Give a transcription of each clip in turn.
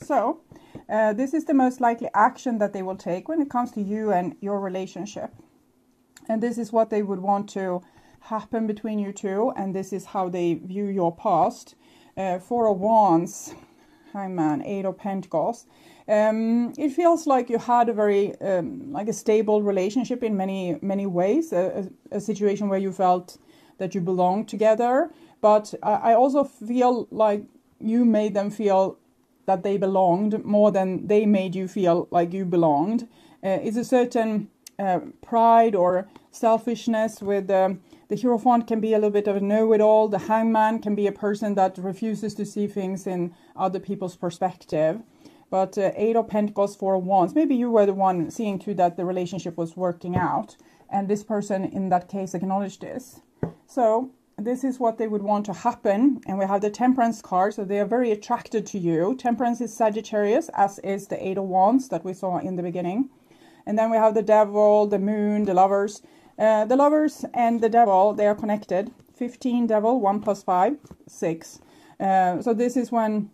So this is the most likely action that they will take when it comes to you and your relationship. And this is what they would want to happen between you two. And this is how they view your past. Four of Wands, Hangman, Eight of Pentacles. It feels like you had a very like a stable relationship in many ways. A situation where you felt that you belonged together. But I also feel like you made them feel that they belonged more than they made you feel like you belonged. It's a certain pride or selfishness with the Hierophant can be a little bit of a know-it-all. The Hangman can be a person that refuses to see things in other people's perspective. But Eight of Pentacles, Four of Wands, maybe you were the one seeing to that the relationship was working out. And this person in that case acknowledged this. So this is what they would want to happen. And we have the Temperance card, so they are very attracted to you. Temperance is Sagittarius, as is the Eight of Wands that we saw in the beginning. And then we have the Devil, the Moon, the Lovers. The Lovers and the Devil, they are connected. 15 Devil, 1 + 5, 6. So this is when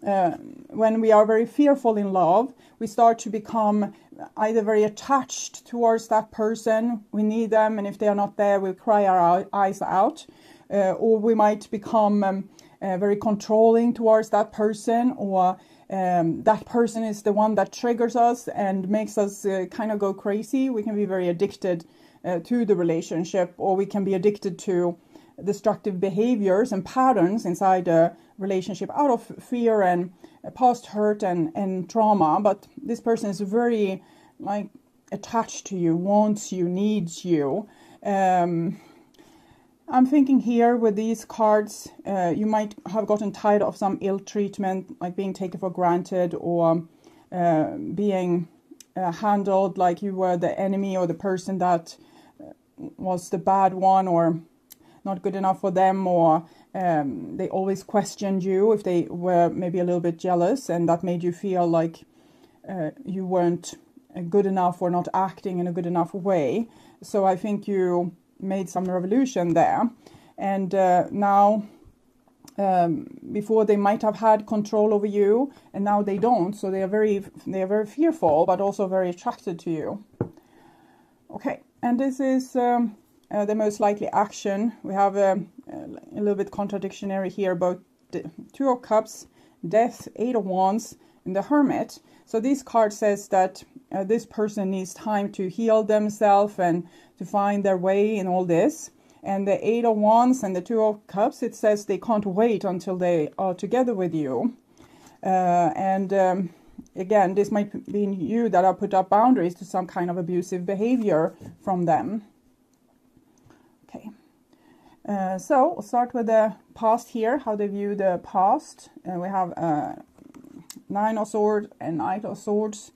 we are very fearful in love, we start to become either very attached towards that person. We need them, and if they are not there, we cry our eyes out. Or we might become very controlling towards that person, or that person is the one that triggers us and makes us kind of go crazy. We can be very addicted to the relationship, or we can be addicted to destructive behaviors and patterns inside a relationship out of fear and past hurt and trauma. But this person is very like attached to you, wants you, needs you. I'm thinking here with these cards, you might have gotten tired of some ill treatment, like being taken for granted, or being handled like you were the enemy or the person that was the bad one or not good enough for them, or they always questioned you if they were maybe a little bit jealous, and that made you feel like you weren't good enough or not acting in a good enough way. So I think you made some revolution there. And now, before they might have had control over you, and now they don't. So they are very fearful, but also very attracted to you. Okay, and this is the most likely action. We have a little bit contradictory here, both the Two of Cups, Death, Eight of Wands, and the Hermit. So this card says that this person needs time to heal themselves and to find their way in all this. And the Eight of Wands and the Two of Cups, it says they can't wait until they are together with you. Again, this might be you that have put up boundaries to some kind of abusive behavior from them. Okay. So we'll start with the past here, how they view the past. We have Nine of Swords and Knight of Swords,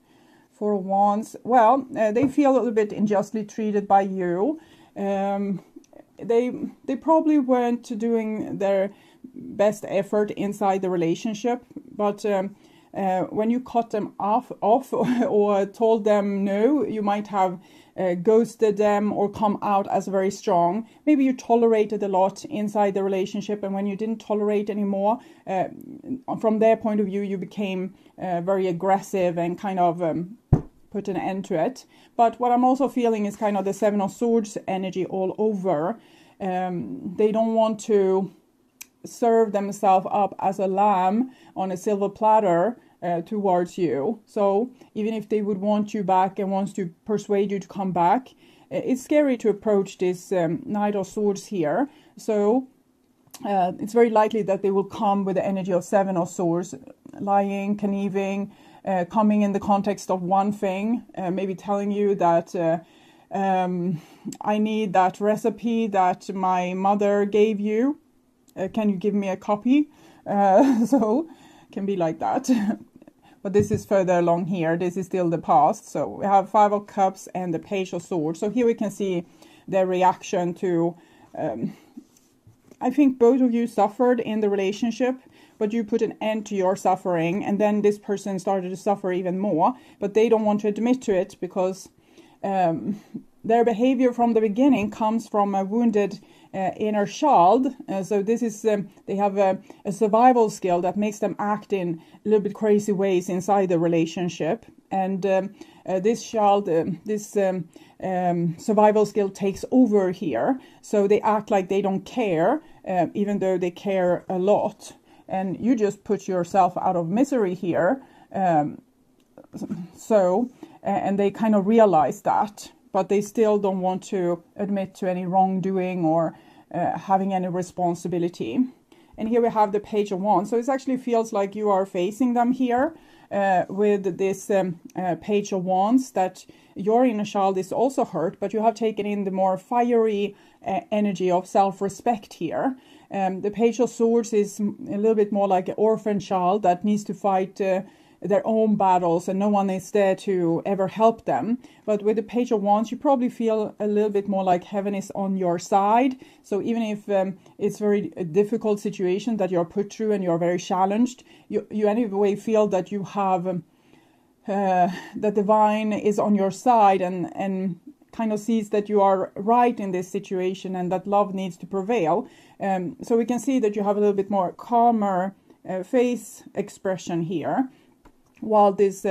Four of Wands. Well, they feel a little bit unjustly treated by you. They probably weren't doing their best effort inside the relationship, but when you cut them off or told them no, you might have ghosted them or come out as very strong. Maybe you tolerated a lot inside the relationship, and when you didn't tolerate anymore, from their point of view, you became very aggressive and kind of put an end to it. But what I'm also feeling is kind of the Seven of Swords energy all over. They don't want to serve themselves up as a lamb on a silver platter towards you. So even if they would want you back and wants to persuade you to come back, it's scary to approach this Knight of Swords here. So it's very likely that they will come with the energy of Seven of Swords, lying, conniving, coming in the context of one thing, maybe telling you that I need that recipe that my mother gave you. Can you give me a copy? So it can be like that. But this is further along here. This is still the past. So we have Five of Cups and the Page of Swords. So here we can see their reaction to, I think both of you suffered in the relationship, but you put an end to your suffering. And then this person started to suffer even more. But they don't want to admit to it because their behavior from the beginning comes from a wounded inner child. So this is, they have a survival skill that makes them act in a little bit crazy ways inside the relationship. And this child, this survival skill takes over here. So they act like they don't care, even though they care a lot. And you just put yourself out of misery here. And they kind of realize that, but they still don't want to admit to any wrongdoing or having any responsibility. And here we have the Page of Wands. So it actually feels like you are facing them here with this Page of Wands, that your inner child is also hurt, but you have taken in the more fiery energy of self-respect here. The Page of Swords is a little bit more like an orphan child that needs to fight their own battles, and no one is there to ever help them. But with the Page of Wands, you probably feel a little bit more like heaven is on your side. So even if it's very difficult situation that you're put through and you're very challenged, you anyway feel that you have the divine is on your side, and kind of sees that you are right in this situation and that love needs to prevail. So we can see that you have a little bit more calmer face expression here. While this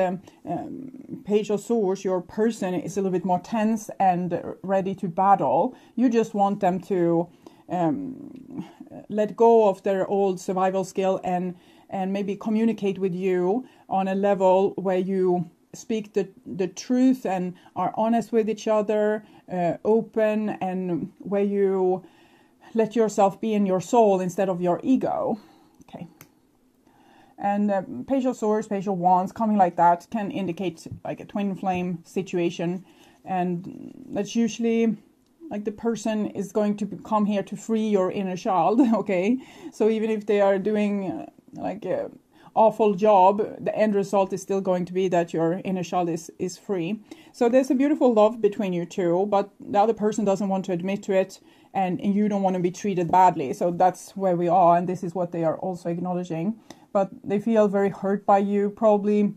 Page of Swords, your person is a little bit more tense and ready to battle. You just want them to let go of their old survival skill and maybe communicate with you on a level where you speak the truth and are honest with each other, open, and where you let yourself be in your soul instead of your ego. Okay. And Page of Swords, Page of Wands, coming like that can indicate like a twin flame situation. And that's usually like the person is going to come here to free your inner child, okay? So even if they are doing like a awful job, the end result is still going to be that your inner child is free. So there's a beautiful love between you two, but the other person doesn't want to admit to it, and you don't want to be treated badly. So that's where we are, and this is what they are also acknowledging. But they feel very hurt by you. Probably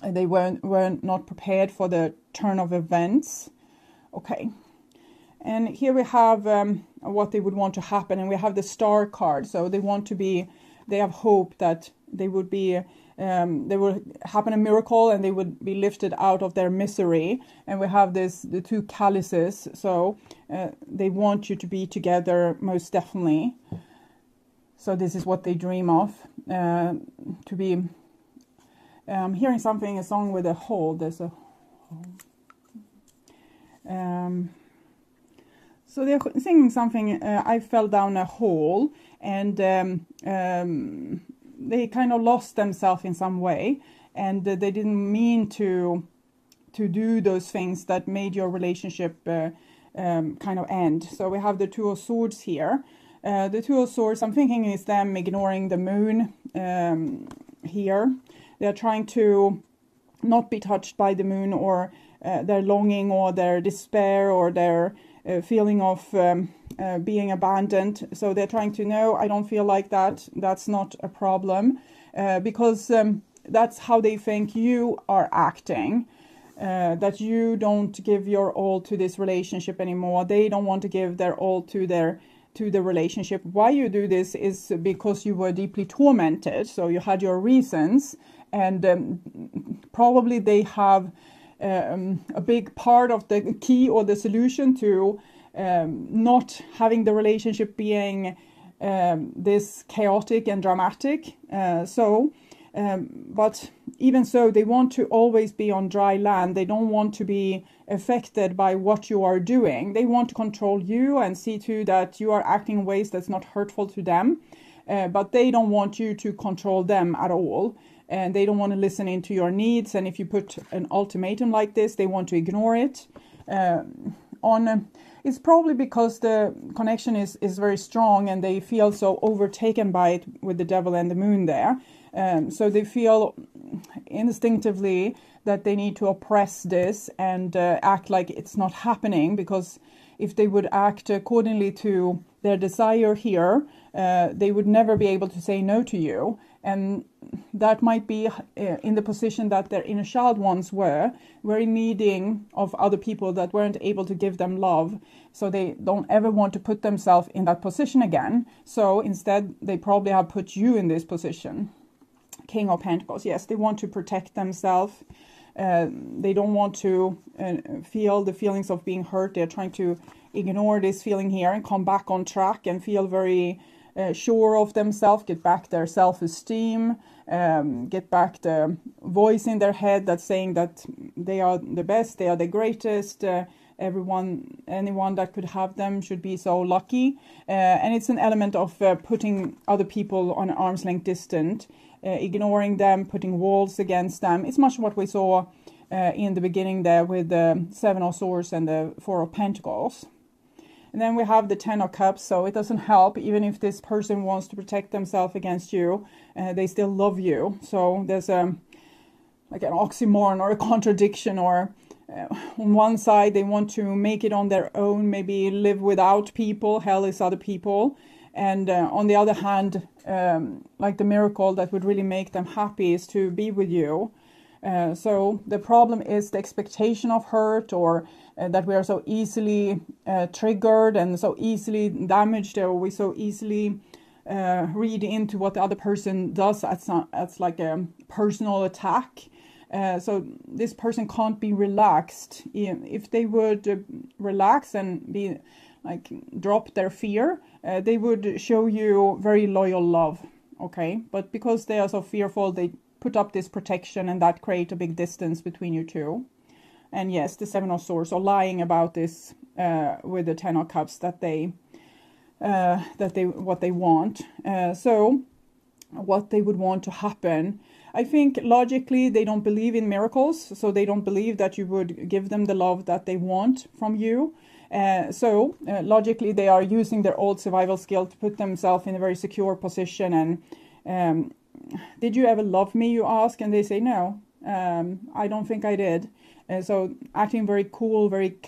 they were not prepared for the turn of events. Okay. And here we have what they would want to happen. And we have the Star card. So they want to be, they have hope that they would be, there will happen a miracle and they would be lifted out of their misery. And we have the two calluses. So they want you to be together most definitely. So this is what they dream of, to be hearing something, a song with a hole. There's a hole. So they're singing something, I fell down a hole, and they kind of lost themselves in some way, and they didn't mean to do those things that made your relationship kind of end. So we have the Two of Swords here. The Two of Swords, I'm thinking, is them ignoring the moon here. They're trying to not be touched by the moon, or their longing, or their despair, or their feeling of being abandoned. So they're trying to know, I don't feel like that. That's not a problem, because that's how they think you are acting. That you don't give your all to this relationship anymore. They don't want to give their all to the relationship. Why you do this is because you were deeply tormented. So you had your reasons, and probably they have a big part of the key or the solution to not having the relationship being this chaotic and dramatic. But even so, they want to always be on dry land. They don't want to be affected by what you are doing. They want to control you and see to that you are acting in ways that's not hurtful to them. But they don't want you to control them at all. And they don't want to listen into your needs. And if you put an ultimatum like this, they want to ignore it. It's probably because the connection is very strong, and they feel so overtaken by it with the devil and the moon there. So they feel instinctively that they need to oppress this and act like it's not happening, because if they would act accordingly to their desire here, they would never be able to say no to you. And that might be in the position that their inner child once were, very needing of other people that weren't able to give them love. So they don't ever want to put themselves in that position again. So instead, they probably have put you in this position. King of Pentacles, yes, they want to protect themselves. They don't want to feel the feelings of being hurt. They're trying to ignore this feeling here and come back on track and feel very sure of themselves, get back their self-esteem, get back the voice in their head that's saying that they are the best, they are the greatest, anyone that could have them should be so lucky. And it's an element of putting other people on arm's length distance, ignoring them, putting walls against them. It's much what we saw in the beginning there with the Seven of Swords and the Four of Pentacles. And then we have the Ten of Cups, so it doesn't help. Even if this person wants to protect themselves against you, they still love you. So there's like an oxymoron or a contradiction, or on one side they want to make it on their own, maybe live without people, hell is other people. And on the other hand, like the miracle that would really make them happy is to be with you. So the problem is the expectation of hurt, or that we are so easily triggered and so easily damaged, or we so easily read into what the other person does as like a personal attack. So this person can't be relaxed. If they would relax and be like drop their fear, they would show you very loyal love. Okay, but because they are so fearful, they put up this protection, and that create a big distance between you two. And yes, the Seven of Swords are lying about this with the Ten of Cups, that they what they want. So what they would want to happen, I think logically they don't believe in miracles, so they don't believe that you would give them the love that they want from you. So logically they are using their old survival skill to put themselves in a very secure position. And did you ever love me, you ask, and they say no, I don't think I did. So acting very cool, very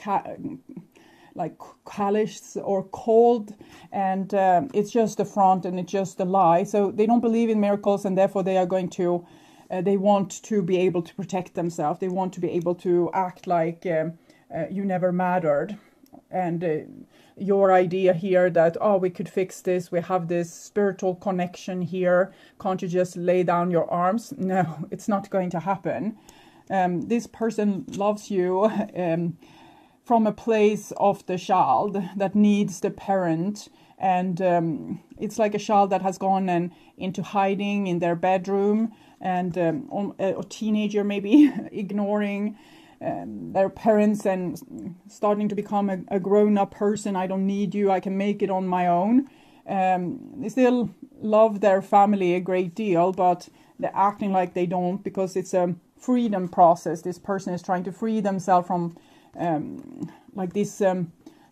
like callous or cold, and it's just a front and it's just a lie. So they don't believe in miracles, and therefore they are going to they want to be able to protect themselves. They want to be able to act like you never mattered. And your idea here that, oh, we could fix this, we have this spiritual connection here, can't you just lay down your arms? No, it's not going to happen. This person loves you from a place of the child that needs the parent. And it's like a child that has gone into hiding in their bedroom, and a teenager maybe ignoring their parents and starting to become a grown-up person. I don't need you, I can make it on my own. They still love their family a great deal, but they're acting like they don't, because it's a freedom process. This person is trying to free themselves from like these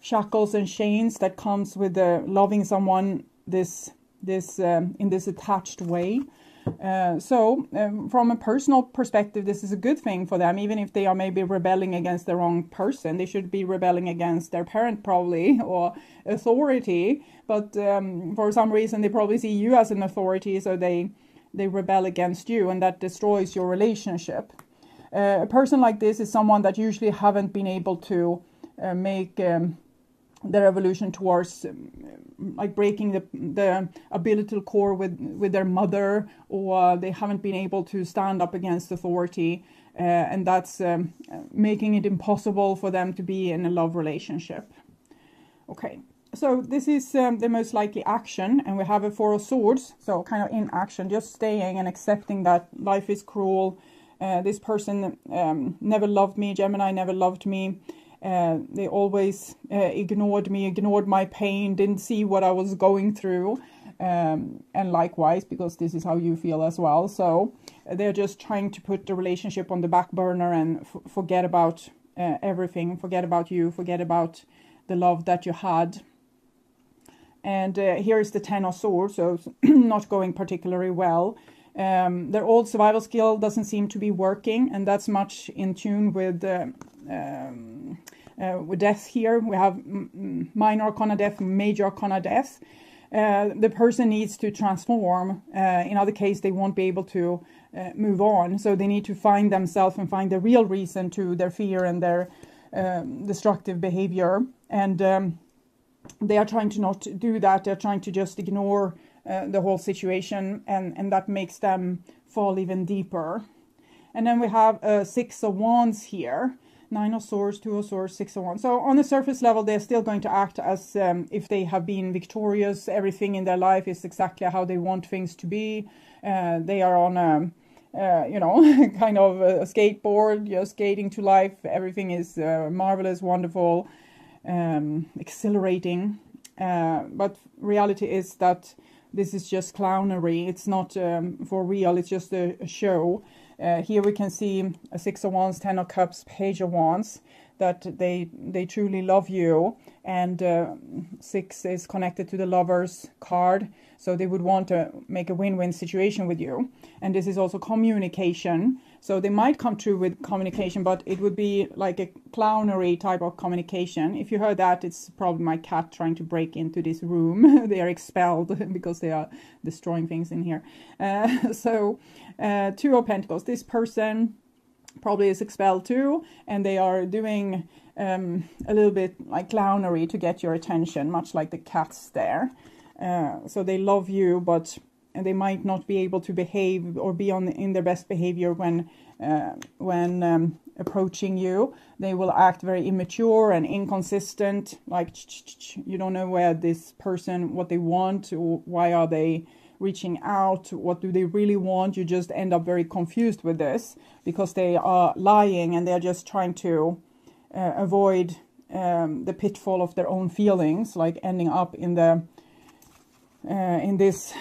shackles and chains that comes with loving someone this in this attached way. So from a personal perspective, this is a good thing for them. Even if they are maybe rebelling against the wrong person, they should be rebelling against their parent probably, or authority. But for some reason they probably see you as an authority, so they rebel against you, and that destroys your relationship. A person like this is someone that usually haven't been able to make their evolution towards like breaking the umbilical cord with their mother, or they haven't been able to stand up against authority, and that's making it impossible for them to be in a love relationship. Okay, so this is the most likely action, and we have a Four of Swords, so kind of in action, just staying and accepting that life is cruel. This person never loved me, Gemini never loved me. They always ignored me, ignored my pain, didn't see what I was going through, and likewise, because this is how you feel as well. So they're just trying to put the relationship on the back burner and forget about everything, forget about you, forget about the love that you had. And here is the Ten of Swords, so it's not going particularly well. Their old survival skill doesn't seem to be working, and that's much in tune with death here. We have minor arcana death, major arcana death. the person needs to transform. In other case, they won't be able to move on. So they need to find themselves and find the real reason to their fear and their destructive behavior. And they are trying to not do that. They're trying to just ignore the whole situation, and that makes them fall even deeper. And then we have Six of Wands here. Nine of Swords, Two of Swords, Six of Wands. So on the surface level, they're still going to act as if they have been victorious. Everything in their life is exactly how they want things to be. They are on a, kind of a skateboard, just skating to life. Everything is marvelous, wonderful, exhilarating. But reality is that this is just clownery. It's not for real. It's just a show. Here we can see a Six of Wands, Ten of Cups, Page of Wands, that they truly love you. And six is connected to the Lovers card. So they would want to make a win-win situation with you. And this is also communication. So they might come through with communication, but it would be like a clownery type of communication. If you heard that, it's probably my cat trying to break into this room. They are expelled because they are destroying things in here. Two of Pentacles. This person probably is expelled too, and they are doing a little bit like clownery to get your attention, much like the cats there. So they love you, but they might not be able to behave or be in their best behavior when approaching you. They will act very immature and inconsistent, like you don't know where this person, what they want, or why are they reaching out, what do they really want. You just end up very confused with this because they are lying and they're just trying to avoid the pitfall of their own feelings, like ending up in this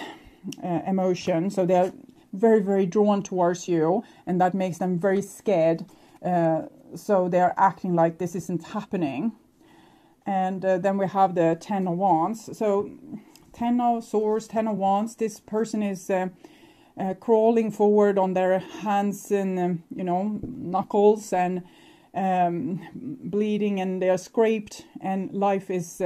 emotion. So they're very, very drawn towards you, and that makes them very scared. So they're acting like this isn't happening. And then we have the Ten of Wands. So Ten of Swords, Ten of Wands. This person is crawling forward on their hands and knuckles and bleeding, and they are scraped, and life is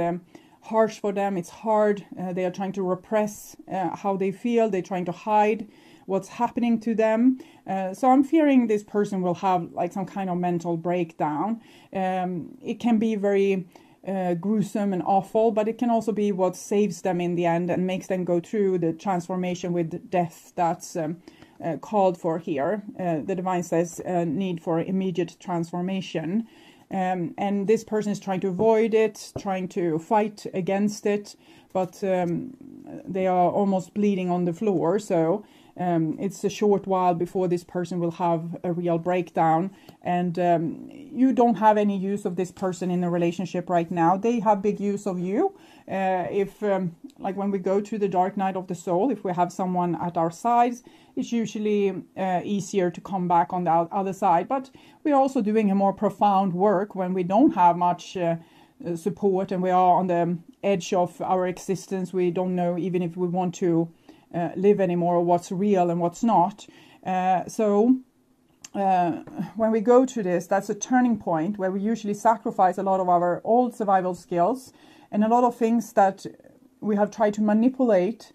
harsh for them. It's hard. They are trying to repress how they feel. They're trying to hide what's happening to them. So I'm fearing this person will have like some kind of mental breakdown. It can be very gruesome and awful, but it can also be what saves them in the end and makes them go through the transformation with death that's called for here. The divine says need for immediate transformation. And this person is trying to avoid it, trying to fight against it, but they are almost bleeding on the floor. So it's a short while before this person will have a real breakdown. And you don't have any use of this person in a relationship right now. They have big use of you. Like when we go to the dark night of the soul, if we have someone at our sides, it's usually easier to come back on the other side. But we're also doing a more profound work when we don't have much support and we are on the edge of our existence. We don't know even if we want to live anymore, what's real and what's not. When we go to this, that's a turning point where we usually sacrifice a lot of our old survival skills and a lot of things that we have tried to manipulate.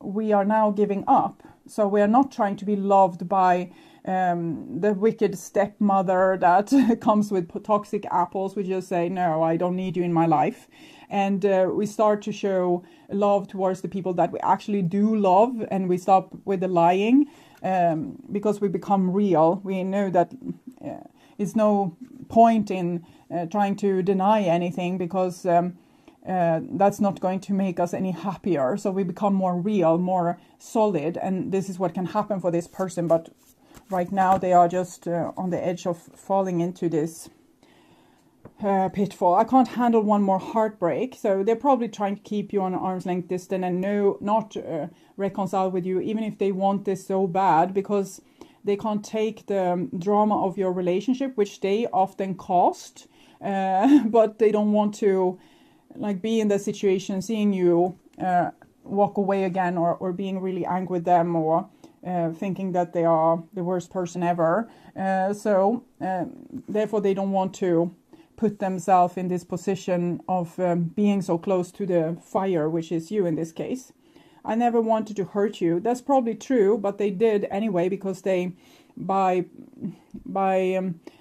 We are now giving up. So we are not trying to be loved by the wicked stepmother that comes with toxic apples. We just say, no, I don't need you in my life. And we start to show love towards the people that we actually do love, and we stop with the lying because we become real. We know that it's no point in trying to deny anything because that's not going to make us any happier. So we become more real, more solid, and this is what can happen for this person. But right now they are just on the edge of falling into this pitfall. I can't handle one more heartbreak. So they're probably trying to keep you on arm's length distance and not reconcile with you, even if they want this so bad, because they can't take the drama of your relationship, which they often caused, but they don't want to like be in the situation, seeing you walk away again, or being really angry with them, or thinking that they are the worst person ever. Therefore they don't want to put themselves in this position of being so close to the fire, which is you in this case. I never wanted to hurt you. That's probably true, but they did anyway, because they, by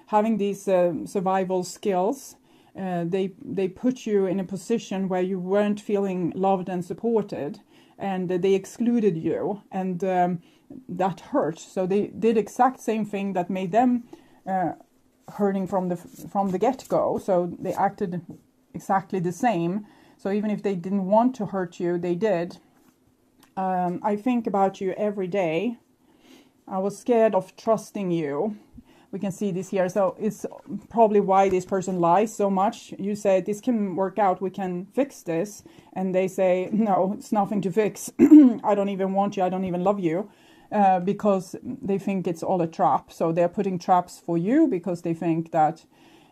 having these survival skills, they put you in a position where you weren't feeling loved and supported, and they excluded you, and that hurt. So they did exact same thing that made them hurting from the get-go. So they acted exactly the same. So even if they didn't want to hurt you, they did. I think about you every day. I was scared of trusting you. We can see this here. So it's probably why this person lies so much. You say, this can work out, we can fix this. And they say, no, it's nothing to fix. I don't even want you, I don't even love you. Because they think it's all a trap. So they're putting traps for you because they think that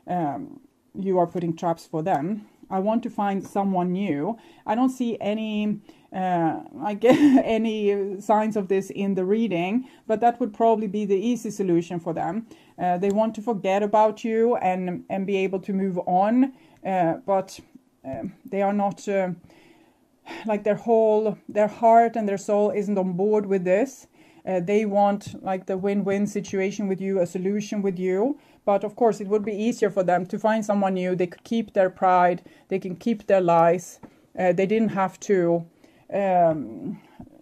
you are putting traps for them. I want to find someone new. I don't see any any signs of this in the reading, but that would probably be the easy solution for them. They want to forget about you and be able to move on, but they are not like their heart and their soul isn't on board with this. They want like the win-win situation with you, a solution with you. But of course, it would be easier for them to find someone new. They could keep their pride. They can keep their lies. They didn't have to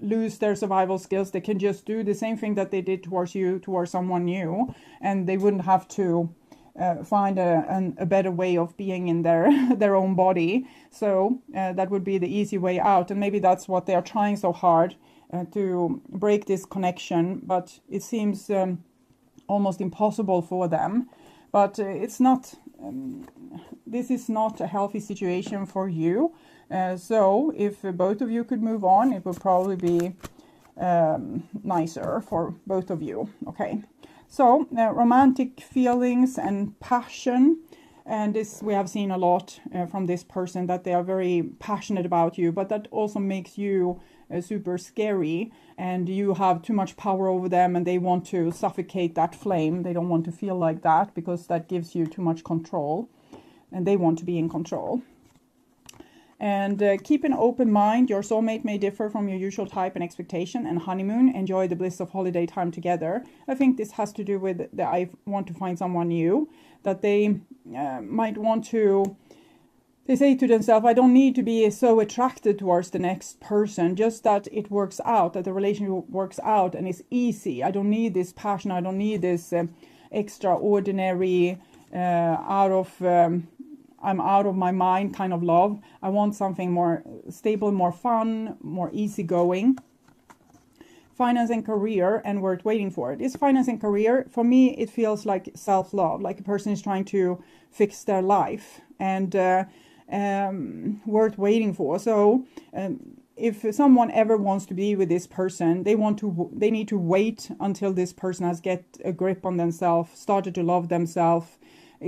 lose their survival skills. They can just do the same thing that they did towards you, towards someone new. And they wouldn't have to find a better way of being in their own body. So that would be the easy way out. And maybe that's what they are trying so hard to break this connection. But it seems almost impossible for them. But it's not, this is not a healthy situation for you. So if both of you could move on, it would probably be nicer for both of you. Okay. So romantic feelings and passion. And this we have seen a lot from this person, that they are very passionate about you, but that also makes you super scary, and you have too much power over them, and they want to suffocate that flame. They don't want to feel like that, because that gives you too much control, and they want to be in control. And keep an open mind. Your soulmate may differ from your usual type and expectation. And honeymoon, enjoy the bliss of holiday time together. I think this has to do with that I want to find someone new, that they might want to. They say to themselves, I don't need to be so attracted towards the next person, just that it works out, that the relationship works out and is easy. I don't need this passion. I don't need this extraordinary, I'm out of my mind kind of love. I want something more stable, more fun, more easygoing. Finance and career, and worth waiting for. This finance and career, for me, it feels like self-love, like a person is trying to fix their life, and worth waiting for. So if someone ever wants to be with this person, they need to wait until this person has get a grip on themselves, started to love themselves,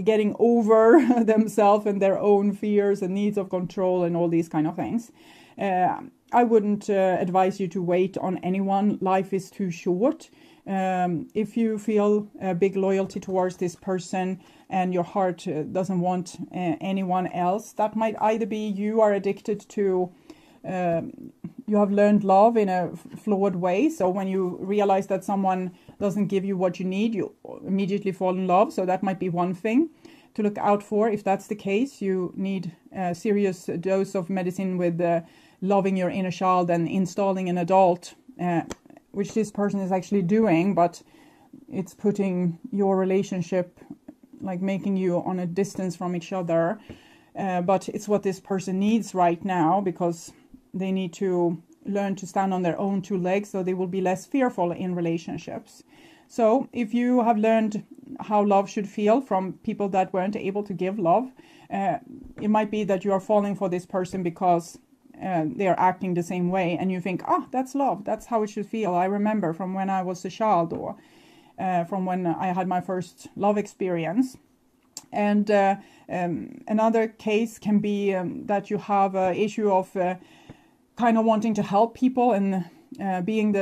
getting over themselves and their own fears and needs of control and all these kind of things. I wouldn't advise you to wait on anyone. Life is too short. If you feel a big loyalty towards this person and your heart doesn't want anyone else, that might either be you are addicted to, you have learned love in a flawed way. So when you realize that someone doesn't give you what you need, you immediately fall in love. So that might be one thing to look out for. If that's the case, you need a serious dose of medicine with loving your inner child and installing an adult, which this person is actually doing, but it's putting your relationship, like making you on a distance from each other. But it's what this person needs right now, because they need to learn to stand on their own two legs, so they will be less fearful in relationships. So if you have learned how love should feel from people that weren't able to give love, it might be that you are falling for this person because they are acting the same way, and you think, that's love, that's how it should feel. I remember from when I was a child, or from when I had my first love experience. And another case can be that you have an issue of kind of wanting to help people and being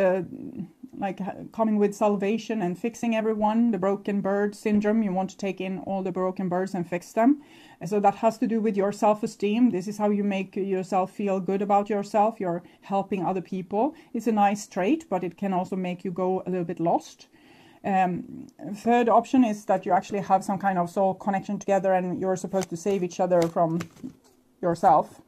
like coming with salvation and fixing everyone, the broken bird syndrome. You want to take in all the broken birds and fix them. And so that has to do with your self-esteem. This is how you make yourself feel good about yourself. You're helping other people. It's a nice trait, but it can also make you go a little bit lost. Third option is that you actually have some kind of soul connection together and you're supposed to save each other from yourself.